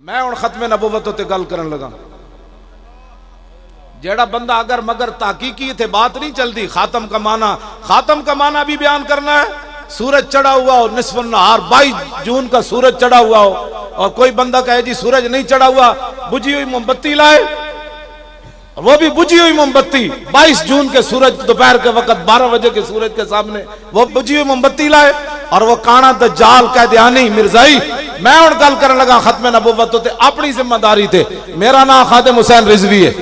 मैं हुण खत्मे नबुवत उत्ते गल करन लगा। जेड़ा बंदा अगर मगर ताकीकी थे बात नहीं चलती। खातम का माना भी बयान करना है। सूरज चढ़ा हुआ हो, निस्फ़ नहार 22 जून का सूरज चढ़ा हुआ हो और कोई बंदा कहे जी सूरज नहीं चढ़ा हुआ, बुझी हुई मोमबत्ती लाए, वो भी बुझी हुई मोमबत्ती 22 जून के सूरज दोपहर के वक्त 12 बजे के सूरज के सामने वो बुझी हुई मोमबत्ती लाए और वो काना दज्जाल कैदियानी मिर्जाई। मैं उन गल करने लगा खत्मे नबुव्वत ते अपनी जिम्मेदारी थे। मेरा नाम खादिम हुसैन रिजवी है।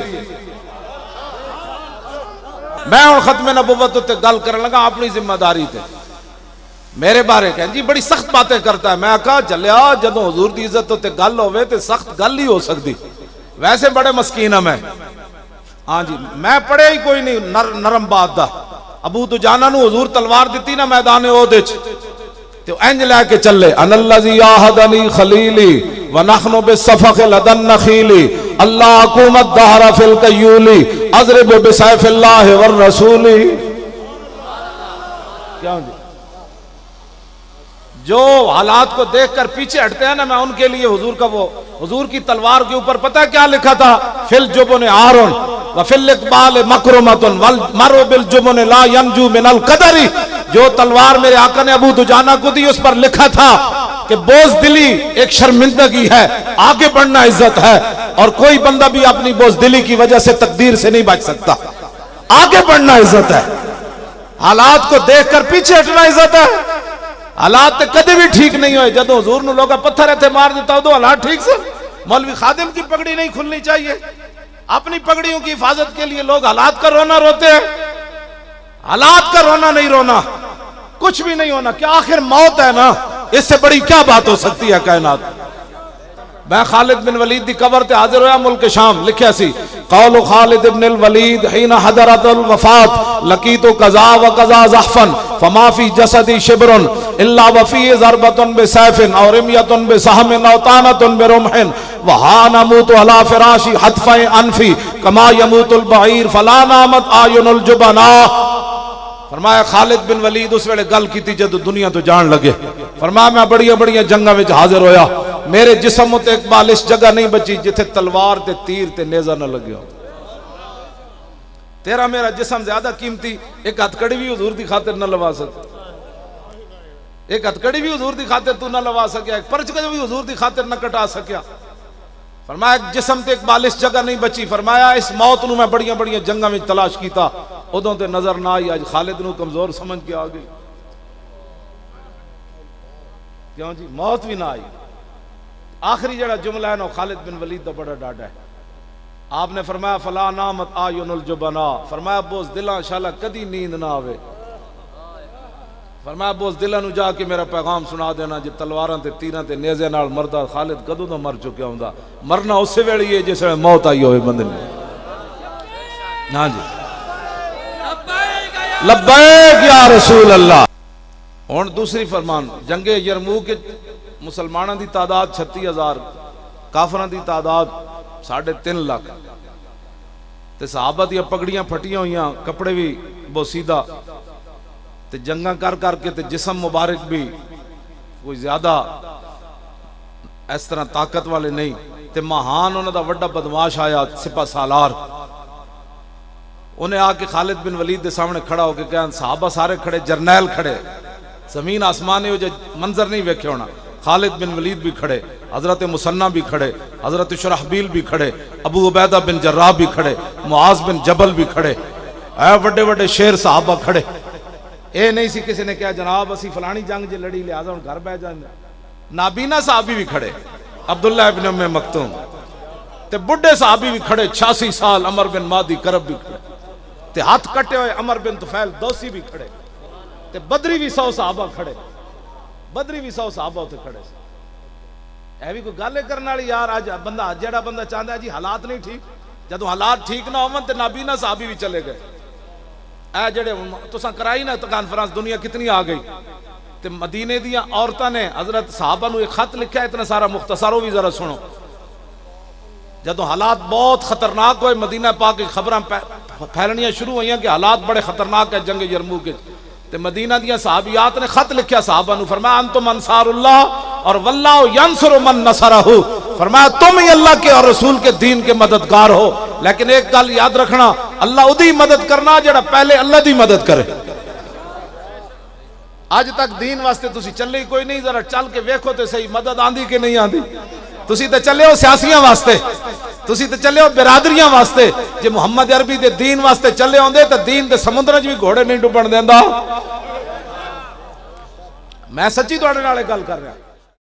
मैं उन खत्मे नबुव्वत ते गल करने लगा अपनी जिम्मेदारी थे। मेरे बारे कह जी बड़ी सख्त बातें करता है। मैं कहा चलिया जदों हुजूर दी इज्जत उत्ते गल होवे ते सख्त गल ही हो सकती। वैसे बड़े मस्कीन है मैं। हाँ जी, मैं पढ़िया ही कोई नहीं नरम बात दा। अबू दुजाना नू हुजूर तलवार दी ना मैदान ओहदे च ते इंज लैके चले अनल्लज़ी आहदनी खलीली व नहनु बिसफ़क़ लदन नखीली अल्लाह हुकूमत दहरा फिल कयूली अज़रिब बिसैफ़िल्लाहि वर रसूली। क्या जो हालात को देखकर पीछे हटते हैं ना, मैं उनके लिए हुजूर का वो हुजूर की तलवार के ऊपर पता क्या लिखा था? फिल जुबन आरुन व फिल इक़बाल मकरुमतुन वल मरु बिल जुबन ला यंजू मिनल कदरी। जो तलवार मेरे आका ने अबू दुजाना को दी उस पर लिखा था कि बोझदिली एक शर्मिंदगी है, आगे बढ़ना इज्जत है और कोई बंदा भी अपनी बोझदिली की वजह से तकदीर से नहीं बच सकता। आगे बढ़ना इज्जत है, हालात को देखकर पीछे हटना इज्जत है। हालात कदे भी ठीक नहीं हुए। जदों हुजूर नूं लोग पत्थर इत्थे मार दिता उदों हालात ठीक से। मौलवी खादिम की पगड़ी नहीं खुलनी चाहिए। अपनी पगड़ियों की हिफाजत के लिए लोग हालात का रोना रोते हैं। हालात का रोना नहीं रोना, कुछ भी नहीं होना। क्या आखिर मौत है ना, इससे बड़ी क्या बात हो सकती है कायनात। मैं खालिद बिन वलीद दी कबर ते हाजिर होया मुल्क शाम। लिखिया सी कौल खालिद बिन वलीद हिना हदरतुल वफात लकीतु कज़ा व कज़ा ज़हफन फमा फी जसदी शिब्रुन इल्ला व फी ज़रबतुन बिसैफिन और रिमयतुन बिसहमिन औ तानतुन बिरुमहिन व हा नमूतु अला फिराशी हतफ़े अनफी कमा यमूतुल बईर फला नामत आयुनुल जुबना। फरमाया खालिद बिन वलीद उस वेले गल की जदों दुनिया तो जान लगे। फरमाया मैं बड़िया बड़िया जंगा विच हाजिर होया, मेरे जिस्म उत्ते एक बालिश जगह नहीं बची जिथे तलवार ते तीर ते नेजा न लगे। तेरा मेरा जिस्म ज्यादा कीमती, एक हथकड़ी भी हुजूर दी खातिर न लवा सके। एक हथकड़ी भी हुजूर दी खातिर तू न लवा सकिया, एक परचका भी हुजूर दी खातिर न कटा सकिया। फरमाया जिस्म ते एक बालिश जगह नहीं बची। फरमाया इस मौत नूं मैं बड़िया बड़िया जंगा में तलाश कीता, उदों ते नजर ना आई। अज खालिद नूं कमजोर समझ के आ गई। क्यों जी, मौत भी ना आई। आखिरी जड़ा जुमला है ना खालिद बिन वलीद दा बड़ा डाडा है। आपने फरमाया फला नामत आयुनुल जुबना। फरमाया बोझ दिला शाला कदी नींद ना आवे। फरमाया बोझ दिला नूं जाके मेरा पैगाम सुना देना जे तलवारां ते तीरां ते नेज़े नाल मरदा खालिद कदों दा मर चुकिया हुंदा। मरना उस वेले ही है जिस वेले मौत आई होवे बंदे ने। हां जी, लब्बैक या रसूल अल्लाह। हुण दूसरी फरमान, जंगे यरमूक मुसलमानों की तादाद 36,000, काफरां की तादाद 3.5 लाख ते सहाबा दी पगड़ियां फटियां हुई, कपड़े भी बोसीदा ते जंगा कर करके ते जिस्म मुबारक भी कोई ज्यादा इस तरह ताकत वाले नहीं। ते महान उन्हां दा वड्डा बदमाश आया सिपा सालार, उन्हें आके खालिद बिन वलीद के सामने खड़ा होकर कहा, सहाबा सारे खड़े, जरनैल खड़े, जमीन आसमान हो मंजर नहीं वेखे होना। खालिद बिन वलीद भी खड़े, हजरत मुसन्ना भी खड़े, हजरत शुरहबील भी खड़े, अबू उबैदा बिन जर्राह भी खड़े, मुआज बिन जबल भी खड़े, वड्डे वड्डे शेर सहाबा खड़े। ये नहीं सी किसी ने कहा जनाब असी फलानी जंग जे लड़ी लिहाजा हम घर बह जाए। नाबीना साहबी भी खड़े, अब्दुल्ला इब्न उम्मे मक्तूम ते बुढ़े साहबी भी खड़े, 86 साल अमर बिन मादी करब भी खड़े ते हाथ कटे हुए अमर बिन तुफैल दोसी भी खड़े ते बदरी भी 100 साहबा खड़े, बदरी भी 100 साहबा उत्ते खड़े। ऐ भी कोई गल करने वाली यार। अज बंदा जेड़ा बंदा चाहता है जी हालात नहीं ठीक, जदों हालात ठीक ना होवन ते नाबीना साहबी भी चले गए। ऐ जेड़े तुसां कराई ना कॉन्फ्रेंस, दुनिया कितनी आ गई ते मदीने दियां औरतां ने हजरत साहबा नूं एक खत लिखा, इतना सारा मुख्तसर, वो भी जरा सुनो। जदों हालात बहुत खतरनाक हुए, मदीना पाक की खबरां फैलनियां शुरू हुई कि हालात बड़े खतरनाक है जंग यरमूक ते मदीना दियां सहाबियात ने खत लिखा साहबा नूं, फरमाया अंतुम अंसारुल्लाह और वल्लाहु यंसुरु मन नसरहु। फरमाया तुम ही अल्लाह के और रसूल के दीन के मददगार हो, लेकिन एक गल याद रखना, अल्लाह उदी मदद करना जड़ा पहले अल्लाह दी मदद करे। अज तक दीन वास्ते तुसी चले ही कोई नहीं, जरा चल के वेखो तो सही मदद आंदी कि नहीं आंदी। तुसी तो चले हो सियासियां वास्ते, तुसी तो चले हो बिरादरियां वास्ते, जे मुहम्मद अरबी दे दीन वास्ते चले आंदे तो दीन दे समुद्र च भी घोड़े नहीं डुबण देंदा। मैं सच्ची तुहाडे नाल गल कर रहा।